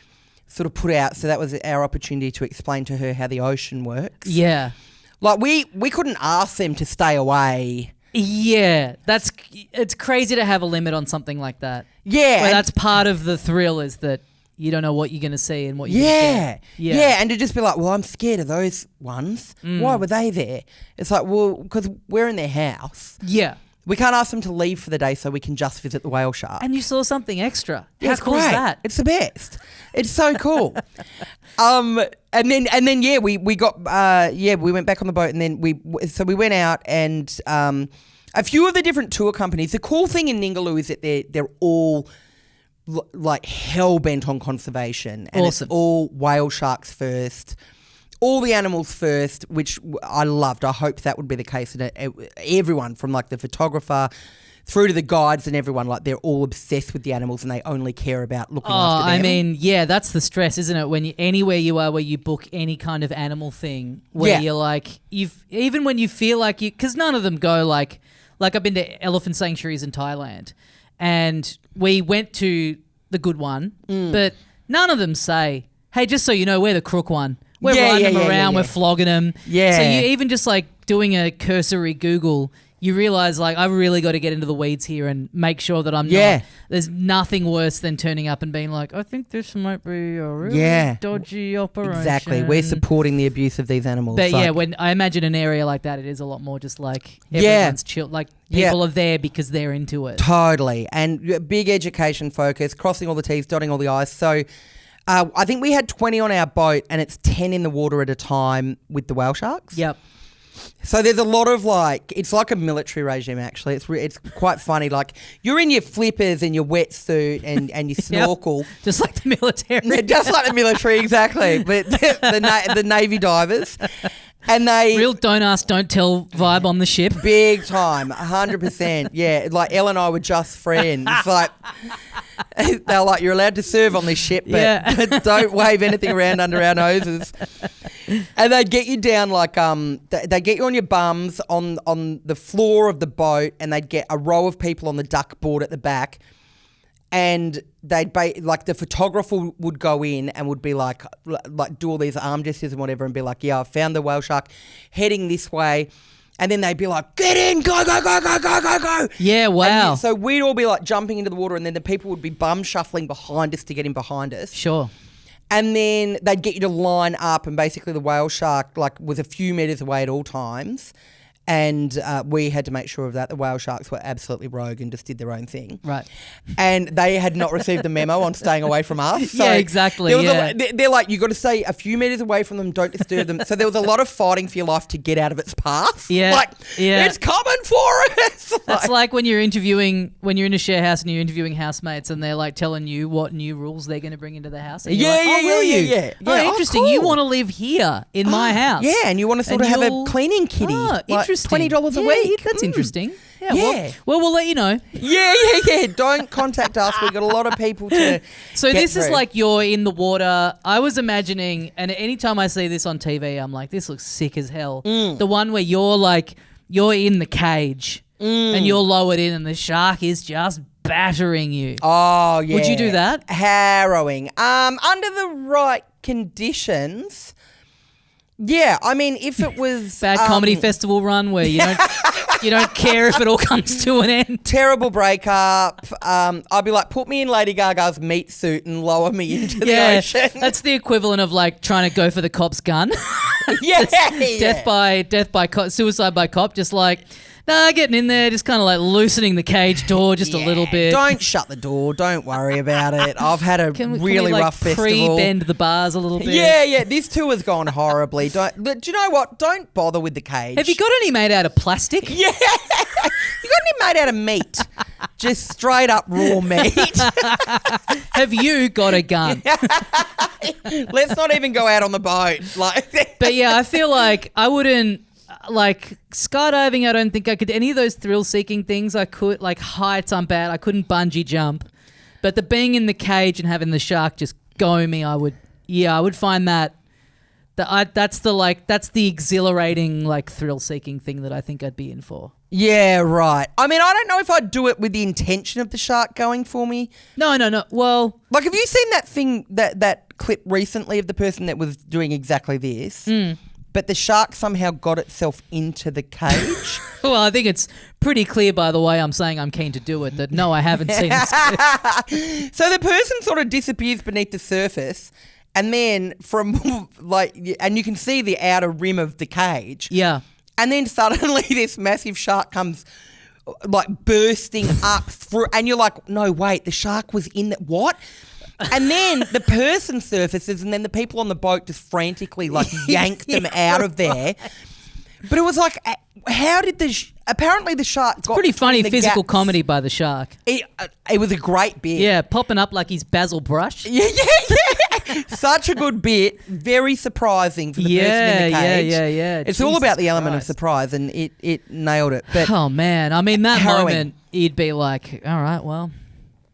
sort of put out. So that was our opportunity to explain to her how the ocean works. Yeah, like we couldn't ask them to stay away. Yeah, it's crazy to have a limit on something like that. Yeah. Where that's part of the thrill is that you don't know what you're going to see and what you're going to get. Yeah, and to just be like, well, I'm scared of those ones. Why were they there? It's like, well, because we're in their house. Yeah. We can't ask them to leave for the day so we can just visit the whale shark. And you saw something extra. Yeah, How it's cool great. is that? It's the best. It's so cool. And then we got we went back on the boat, and then we went out, and a few of the different tour companies. The cool thing in Ningaloo is that they're all like hell bent on conservation, and awesome. It's all whale sharks first. All the animals first, which I loved. I hoped that would be the case. And everyone from like the photographer through to the guides and everyone, like they're all obsessed with the animals and they only care about looking after them. I mean, yeah, that's the stress, isn't it? When anywhere you are where you book any kind of animal thing, where you're like, even when you feel like because none of them go like I've been to elephant sanctuaries in Thailand, and we went to the good one, but none of them say, "Hey, just so you know, we're the crook one." We're riding them around, we're flogging them. Yeah. So you even just like doing a cursory Google, you realise like I've really got to get into the weeds here and make sure that I'm not. There's nothing worse than turning up and being like, I think this might be a really dodgy operation. Exactly. We're supporting the abuse of these animals. But when I imagine an area like that, it is a lot more just like everyone's chill. Like people are there because they're into it. Totally. And big education focus, crossing all the T's, dotting all the I's. So I think we had 20 on our boat, and it's 10 in the water at a time with the whale sharks. Yep. So there's a lot of like, it's like a military regime actually. It's quite funny. Like you're in your flippers and your wetsuit and your snorkel. Just like the military. Just like the military, exactly. But the Navy divers. And they Real don't ask, don't tell vibe on the ship. big time, 100%. Yeah, like Elle and I were just friends. Like they're like, you're allowed to serve on this ship, but don't wave anything around under our noses. And they'd get you down like they get you on your bums on the floor of the boat, and they'd get a row of people on the duck board at the back. And they'd like the photographer would go in and would be like do all these arm gestures and whatever, and be like, yeah, I found the whale shark heading this way. And then they'd be like, get in, go, go, go, go, go, go, go. Yeah, wow. So we'd all be like jumping into the water, and then the people would be bum shuffling behind us to get in behind us. Sure. And then they'd get you to line up, and basically the whale shark like was a few metres away at all times. And we had to make sure of that. The whale sharks were absolutely rogue and just did their own thing. Right. And they had not received the memo on staying away from us. So yeah, exactly. they're like, you got to stay a few metres away from them, don't disturb them. So there was a lot of fighting for your life to get out of its path. Yeah. Like, it's coming for us. That's like when you're in a share house and you're interviewing housemates, and they're like telling you what new rules they're going to bring into the house. And you're like, will you? Yeah. Oh, interesting. Cool. You want to live here in my house. Yeah, and you want to sort of have a cleaning kitty. Interesting. $20 a week. That's interesting. Yeah. Well, we'll let you know. Yeah. Don't contact us. We've got a lot of people to So get this is through. like you're in the water. I was imagining, and anytime I see this on TV, I'm like, this looks sick as hell. The one where you're in the cage and you're lowered in and the shark is just battering you. Oh, yeah. Would you do that? Harrowing. Under the right conditions... Yeah, I mean, if it was... Bad comedy festival run where you don't care if it all comes to an end. Terrible breakup. I'd be like, put me in Lady Gaga's meat suit and lower me into the ocean. That's the equivalent of like trying to go for the cop's gun. Suicide by cop, just like... Nah, getting in there, just kind of like loosening the cage door just a little bit. Don't shut the door. Don't worry about it. I've had a really rough festival. Pre-bend the bars a little bit. Yeah. This tour has gone horribly. Do you know what? Don't bother with the cage. Have you got any made out of plastic? Yeah. You got any made out of meat? Just straight up raw meat. Have you got a gun? Let's not even go out on the boat. But yeah, I feel like I wouldn't. Like skydiving, I don't think I could. Any of those thrill-seeking things, I could. Like heights, I'm bad. I couldn't bungee jump. But the being in the cage and having the shark just go me, I would. Yeah, I would find that. That's the exhilarating, like thrill-seeking thing that I think I'd be in for. Yeah, right. I mean, I don't know if I'd do it with the intention of the shark going for me. No. Well, like, have you seen that thing that clip recently of the person that was doing exactly this? But the shark somehow got itself into the cage. Well, I think it's pretty clear by the way I'm saying I'm keen to do it that no, I haven't seen this. So the person sort of disappears beneath the surface, and then and you can see the outer rim of the cage. Yeah. And then suddenly this massive shark comes like bursting up through, and you're like, no, wait, the shark was in that. What? And then the person surfaces, and then the people on the boat just frantically like yank them out of there. But it was like, how did apparently the shark got pretty funny physical gaps. Comedy by the shark. It was a great bit. Yeah, popping up like he's Basil Brush. Yeah. Such a good bit. Very surprising for the person in the cage. Yeah. It's Jesus all about the element of Christ. surprise, and it nailed it. But oh man, I mean that harrowing. moment, you'd be like, all right, well,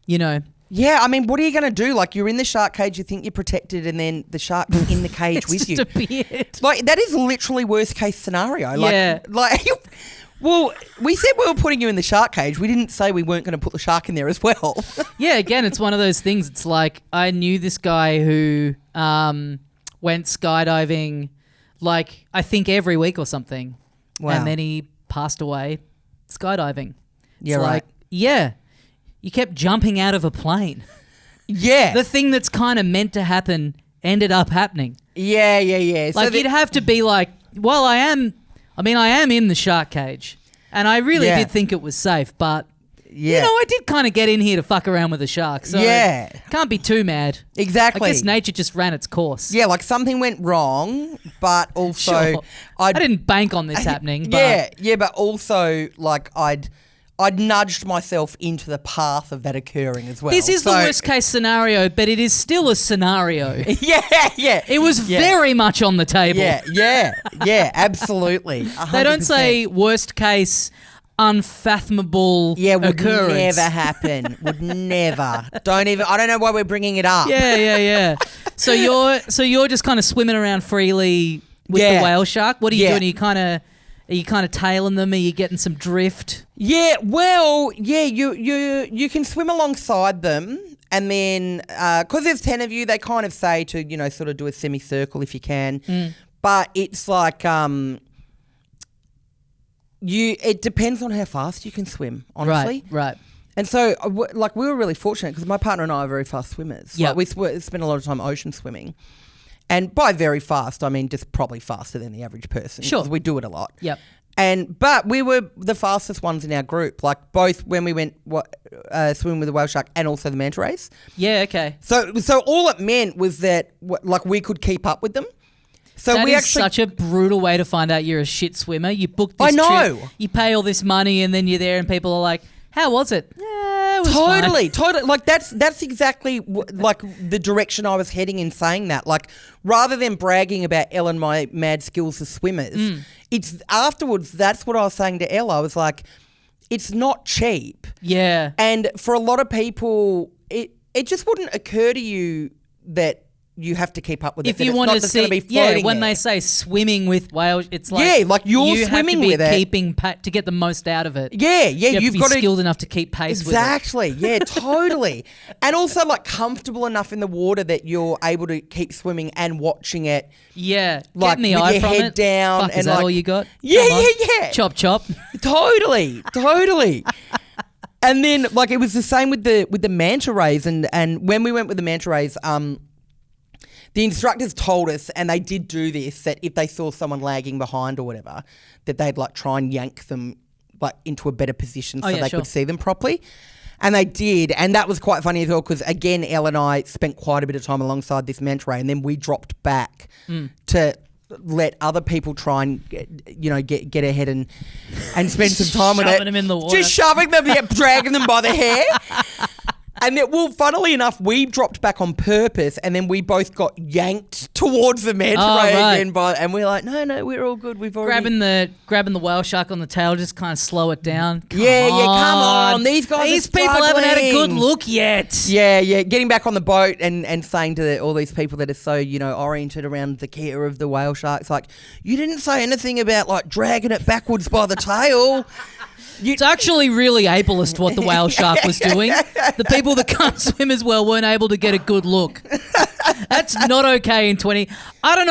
you know. Yeah, I mean, what are you going to do? Like, you're in the shark cage, you think you're protected, and then the shark's in the cage with you. Disappeared. Like, that is literally worst case scenario. Yeah. Well, we said we were putting you in the shark cage. We didn't say we weren't going to put the shark in there as well. Yeah, again, it's one of those things. It's like I knew this guy who went skydiving, like I think every week or something. Wow. And then he passed away skydiving. Yeah, it's right. like, yeah, you kept jumping out of a plane. Yeah. The thing that's kind of meant to happen ended up happening. Yeah. Like you'd have to be like, well, I am in the shark cage, and I really did think it was safe, but you know, I did kind of get in here to fuck around with the shark, so can't be too mad. Exactly. I guess nature just ran its course. Yeah, like something went wrong, but also Sure. I didn't bank on this happening. But yeah, but also like I'd I'd nudged myself into the path of that occurring as well. This is the worst case scenario, but it is still a scenario. Yeah. It was very much on the table. Yeah, absolutely. 100%. They don't say worst case unfathomable would occurrence. never happen. Would never. Don't even. I don't know why we're bringing it up. Yeah. So you're just kind of swimming around freely with the whale shark. What are you doing? Are you kind of tailing them? Are you getting some drift? Yeah. Well, yeah. You can swim alongside them, and then because there's 10 of you, they kind of say to sort of do a semicircle if you can. But it's like it depends on how fast you can swim, honestly. Right. And so, we were really fortunate because my partner and I are very fast swimmers. Yeah. We spend a lot of time ocean swimming. And by very fast, I mean just probably faster than the average person. Sure. Because we do it a lot. Yep. But we were the fastest ones in our group, like both when we went swimming with the whale shark and also the manta rays. Yeah, okay. So all it meant was that we could keep up with them. So that we is actually such a brutal way to find out you're a shit swimmer. You book this trip, you pay all this money, and then you're there, and people are like, "How was it?" Yeah, it was totally. fine. Like that's exactly like the direction I was heading in saying that. Like rather than bragging about Elle and my mad skills as swimmers, it's afterwards. That's what I was saying to Elle. I was like, it's not cheap. Yeah. And for a lot of people, it just wouldn't occur to you that you have to keep up with it. If you want to see, when they say swimming with whales, it's like you're swimming with it. Keeping to get the most out of it. Yeah, you've got to be skilled enough to keep pace with it. Exactly. Yeah, totally. And also like comfortable enough in the water that you're able to keep swimming and watching it. Yeah, like getting the with eye your from head it. down. Fuck, and is that all you got? Yeah. Chop. Totally. And then like it was the same with the manta rays, and when we went with the manta rays, the instructors told us, and they did do this, that if they saw someone lagging behind or whatever, that they'd like try and yank them like into a better position so they could see them properly. And they did, and that was quite funny as well because again, Elle and I spent quite a bit of time alongside this manta ray, and then we dropped back to let other people try and get ahead and spend some time with it. Shoving them in the water. Just shoving them, dragging them by the hair. And funnily enough, we dropped back on purpose, and then we both got yanked towards the manta ray again. And we're like, no, we're all good. We've already grabbing the whale shark on the tail, just kind of slow it down. Come on. These people haven't had a good look yet. Yeah. Getting back on the boat and saying to all these people that are so oriented around the care of the whale sharks, like, you didn't say anything about like dragging it backwards by the tail. It's actually really ableist what the whale shark was doing. The people that can't swim as well weren't able to get a good look. That's not okay in 20. I don't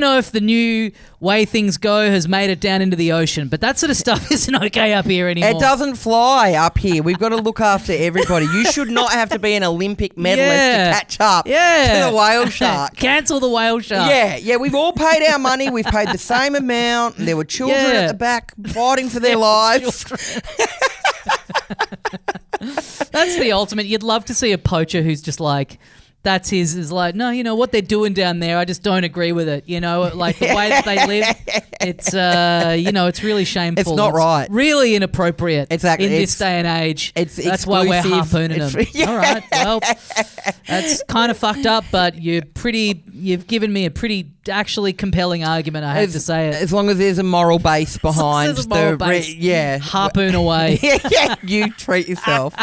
know if the new way things go has made it down into the ocean, but that sort of stuff isn't okay up here anymore. It doesn't fly up here. We've got to look after everybody. You should not have to be an Olympic medalist to catch up to the whale shark. Cancel the whale shark. Yeah. We've all paid our money. We've paid the same amount. And there were children at the back fighting for their lives. That's the ultimate. You'd love to see a poacher who's just like, that's is like, no, what they're doing down there, I just don't agree with it. Like the way that they live, it's, it's really shameful. It's not right. Really inappropriate. Exactly. In this day and age. That's exclusive. Why we're harpooning them. Yeah. All right. Well, that's kind of fucked up, but you've given me a pretty actually compelling argument, I have to say it. As long as there's a moral base behind harpoon away. You treat yourself.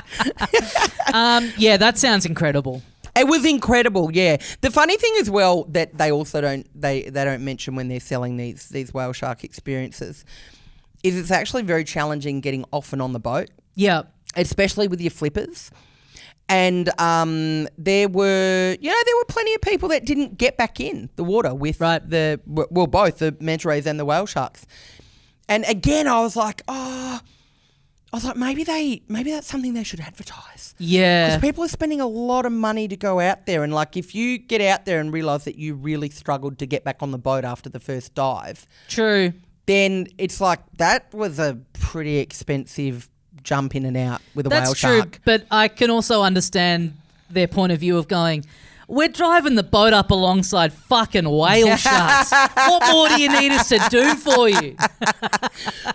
That sounds incredible. It was incredible, yeah. The funny thing as well that they also don't mention when they're selling these whale shark experiences is it's actually very challenging getting off and on the boat. Yeah. Especially with your flippers. And there were plenty of people that didn't get back in the water with both the manta rays and the whale sharks. And again, I was like, maybe that's something they should advertise. Yeah. Because people are spending a lot of money to go out there, and like if you get out there and realise that you really struggled to get back on the boat after the first dive. True. Then it's like that was a pretty expensive jump in and out with a whale shark. That's true, but I can also understand their point of view of going, We're driving the boat up alongside fucking whale sharks. What more do you need us to do for you?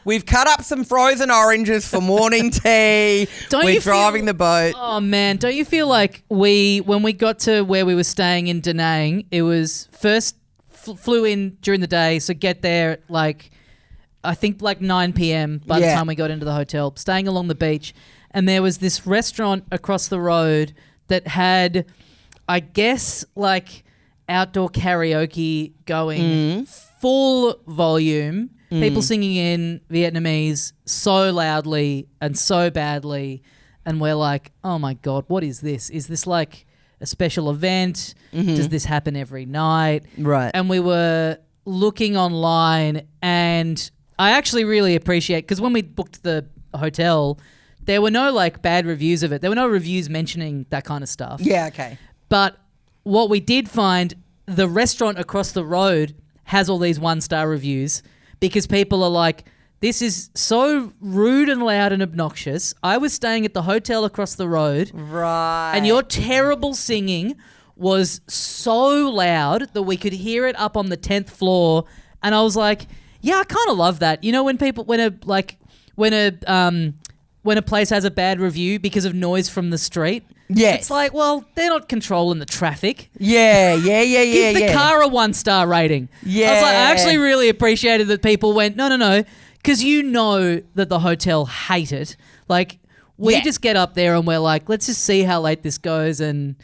We've cut up some frozen oranges for morning tea. We're driving the boat. Oh, man. Don't you feel like when we got to where we were staying in Da Nang, it was first flew in during the day, so get there like, I think like 9 p.m. by the time we got into the hotel, staying along the beach. And there was this restaurant across the road that had, I guess, like outdoor karaoke going, full volume, people singing in Vietnamese so loudly and so badly. And we're like, oh my God, what is this? Is this like a special event? Does this happen every night? Right. And we were looking online, and I actually really appreciate, because when we booked the hotel, there were no like bad reviews of it. There were no reviews mentioning that kind of stuff. Yeah, okay. But what we did find, the restaurant across the road has all these 1-star reviews because people are like, this is so rude and loud and obnoxious. I was staying at the hotel across the road. Right. And your terrible singing was so loud that we could hear it up on the 10th floor. And I was like, yeah, I kind of love that. You know, when a place has a bad review because of noise from the street. Yes. It's like, well, they're not controlling the traffic. Yeah. Give the car a 1-star rating. Yeah. I was like, I actually really appreciated that people went, no, because you know that the hotel hate it. Like, we just get up there and we're like, let's just see how late this goes, and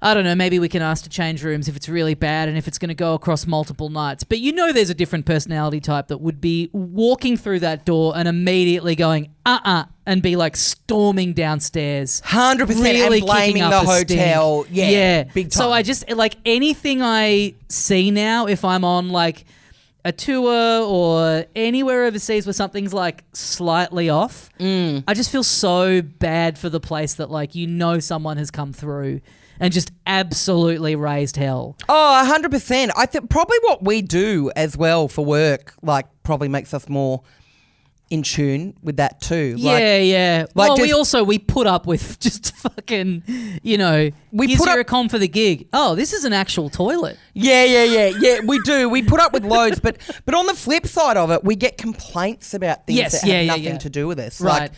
I don't know, maybe we can ask to change rooms if it's really bad and if it's going to go across multiple nights. But you know there's a different personality type that would be walking through that door and immediately going, and be like storming downstairs. 100% really and blaming the hotel. Yeah. Big time. So I just, like, anything I see now, if I'm on like a tour or anywhere overseas where something's like slightly off, I just feel so bad for the place that, like, you know, someone has come through and just absolutely raised hell. Oh, 100%. I think probably what we do as well for work, like, probably makes us more in tune with that too. Yeah. Like, well, we put up with just fucking, you know, here's your accom for the gig. Oh, this is an actual toilet. Yeah, we do. We put up with loads, but on the flip side of it, we get complaints about things that have nothing to do with us. Right. Like,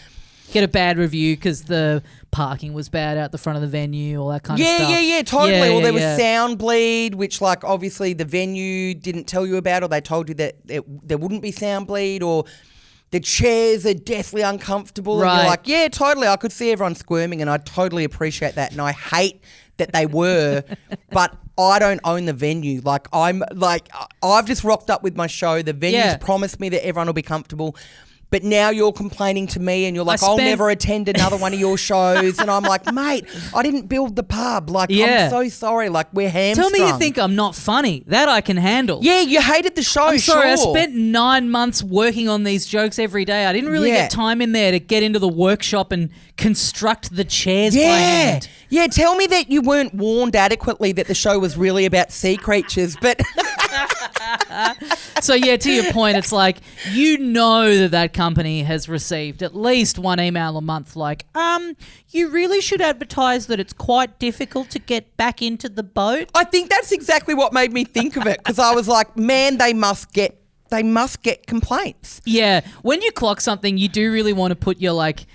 get a bad review because the parking was bad out the front of the venue, all that kind of stuff. Yeah, totally. Or there was sound bleed, which, like, obviously the venue didn't tell you about, or they told you that there wouldn't be sound bleed, or the chairs are deathly uncomfortable. Right. And you're like, yeah, totally. I could see everyone squirming, and I totally appreciate that. And I hate that they were, but I don't own the venue. Like, I've just rocked up with my show. The venue's promised me that everyone will be comfortable. But now you're complaining to me and you're like, I'll never attend another one of your shows. And I'm like, mate, I didn't build the pub. Like, I'm so sorry. Like, we're hamstrung. Tell me you think I'm not funny. That I can handle. Yeah, you hated the show, I'm sorry, I spent 9 months working on these jokes every day. I didn't really get time in there to get into the workshop and construct the chairs by hand. Yeah, tell me that you weren't warned adequately that the show was really about sea creatures. But So, yeah, to your point, it's like, you know that company has received at least one email a month like, you really should advertise that it's quite difficult to get back into the boat. I think that's exactly what made me think of it, because I was like, man, they must get complaints. Yeah. When you clock something, you do really want to put your, like,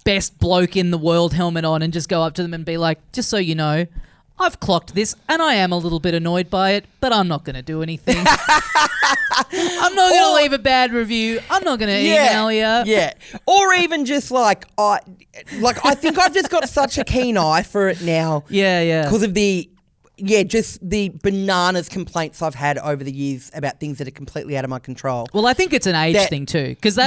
best bloke in the world helmet on and just go up to them and be like, just so you know, I've clocked this and I am a little bit annoyed by it, but I'm not going to do anything. I'm not going to leave a bad review. I'm not going to email you. Yeah. Or even just like I think I've just got such a keen eye for it now. Yeah. Because of just the bananas complaints I've had over the years about things that are completely out of my control. Well, I think it's an age thing too, because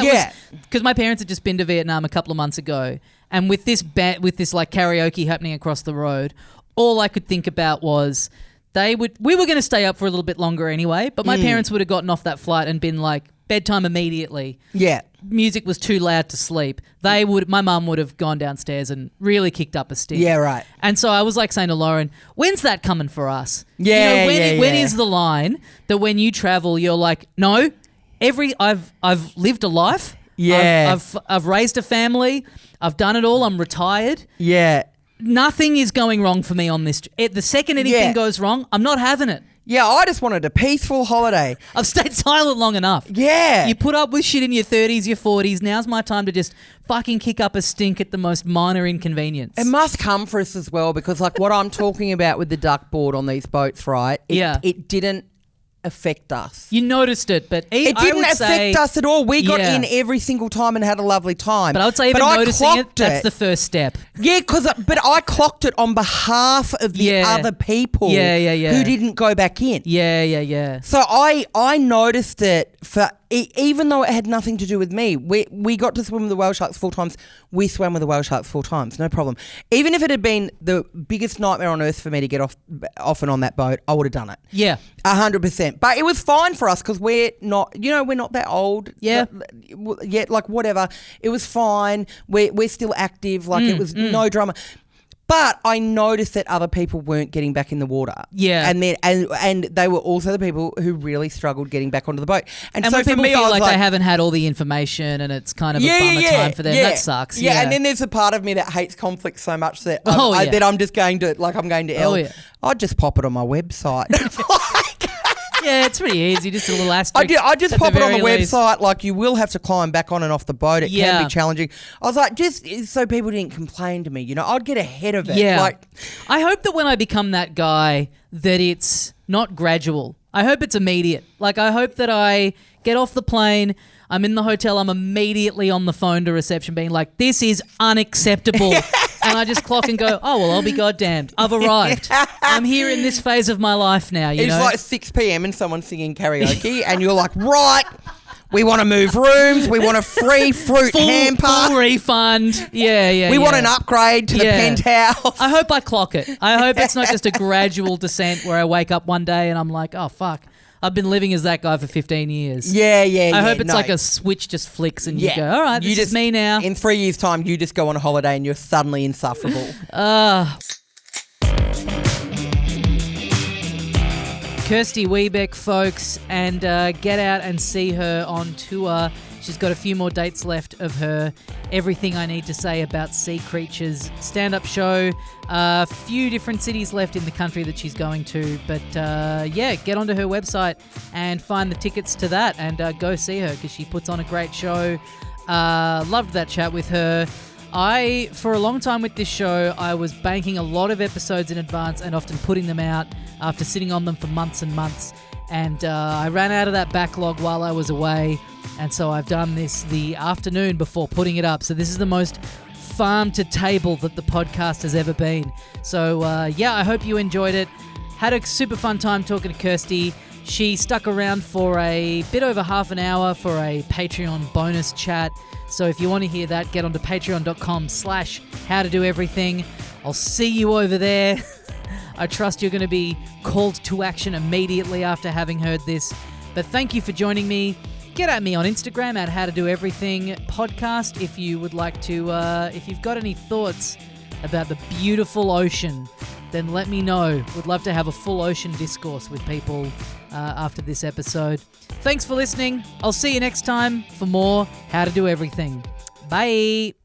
my parents had just been to Vietnam a couple of months ago, and with this like karaoke happening across the road, all I could think about was we were going to stay up for a little bit longer anyway, but my parents would have gotten off that flight and been like, bedtime immediately. Yeah. Music was too loud to sleep. My mum would have gone downstairs and really kicked up a stink. Yeah, right. And so I was like saying to Lauren, when's that coming for us? Yeah, when is the line that when you travel, you're like, no, I've lived a life. Yeah. I've raised a family. I've done it all. I'm retired. Yeah. nothing is going wrong for me on this. The second anything goes wrong, I'm not having it. Yeah, I just wanted a peaceful holiday. I've stayed silent long enough. Yeah. You put up with shit in your 30s, your 40s. Now's my time to just fucking kick up a stink at the most minor inconvenience. It must come for us as well because like what I'm talking about with the duck board on these boats, right? It didn't affect us. You noticed it, but it didn't affect us at all. We got in every single time and had a lovely time. But I would say even noticing it, that's the first step. Yeah, but I clocked it on behalf of the other people who didn't go back in. Yeah. So I noticed it for even though it had nothing to do with me. We got to swim with the whale sharks 4 times. We swam with the whale sharks 4 times, no problem. Even if it had been the biggest nightmare on earth for me to get off and on that boat, I would have done it. Yeah. 100%. But it was fine for us because we're not that old. Yeah. Yet, like whatever. It was fine. We're still active. Like it was no drama. But I noticed that other people weren't getting back in the water. Yeah. And then and they were also the people who really struggled getting back onto the boat. And so when for people me, feel I was like they haven't had all the information and it's kind of a bummer time for them. That sucks. Yeah, and then there's a part of me that hates conflict so much that that I'm just going to I'd just pop it on my website. Yeah, it's pretty easy. Just a little asterisk. I just pop it on the website. Like you will have to climb back on and off the boat. It can be challenging. I was like, just so people didn't complain to me. You know, I'd get ahead of it. Yeah. Like, I hope that when I become that guy, that it's not gradual. I hope it's immediate. Like I hope that I get off the plane. I'm in the hotel. I'm immediately on the phone to reception, being like, "This is unacceptable." And I just clock and go, oh, well, I'll be goddamned. I've arrived. I'm here in this phase of my life now, you know? It's like 6 p.m. and someone's singing karaoke and you're like, right, we want to move rooms. We want a free fruit hamper. Full refund. Yeah. We want an upgrade to the penthouse. I hope I clock it. I hope it's not just a gradual descent where I wake up one day and I'm like, oh, fuck. I've been living as that guy for 15 years. Yeah. I hope it's like a switch just flicks and you go, all right, this is me now. In 3 years' time, you just go on a holiday and you're suddenly insufferable. Kirsty Webeck, folks, and get out and see her on tour. She's got a few more dates left of her Everything I Need to Say About Sea Creatures stand-up show. A few different cities left in the country that she's going to. But, get onto her website and find the tickets to that and go see her because she puts on a great show. Loved that chat with her. For a long time with this show, I was banking a lot of episodes in advance and often putting them out after sitting on them for months and months. And I ran out of that backlog while I was away. And so I've done this the afternoon before putting it up. So this is the most farm to table that the podcast has ever been. So, I hope you enjoyed it. Had a super fun time talking to Kirsty. She stuck around for a bit over half an hour for a Patreon bonus chat. So if you want to hear that, get onto patreon.com/howtodoeverything. I'll see you over there. I trust you're going to be called to action immediately after having heard this. But thank you for joining me. Get at me on Instagram at howtodoeverything podcast if you would like to, if you've got any thoughts about the beautiful ocean, then let me know. Would love to have a full ocean discourse with people after this episode. Thanks for listening. I'll see you next time for more How to Do Everything. Bye.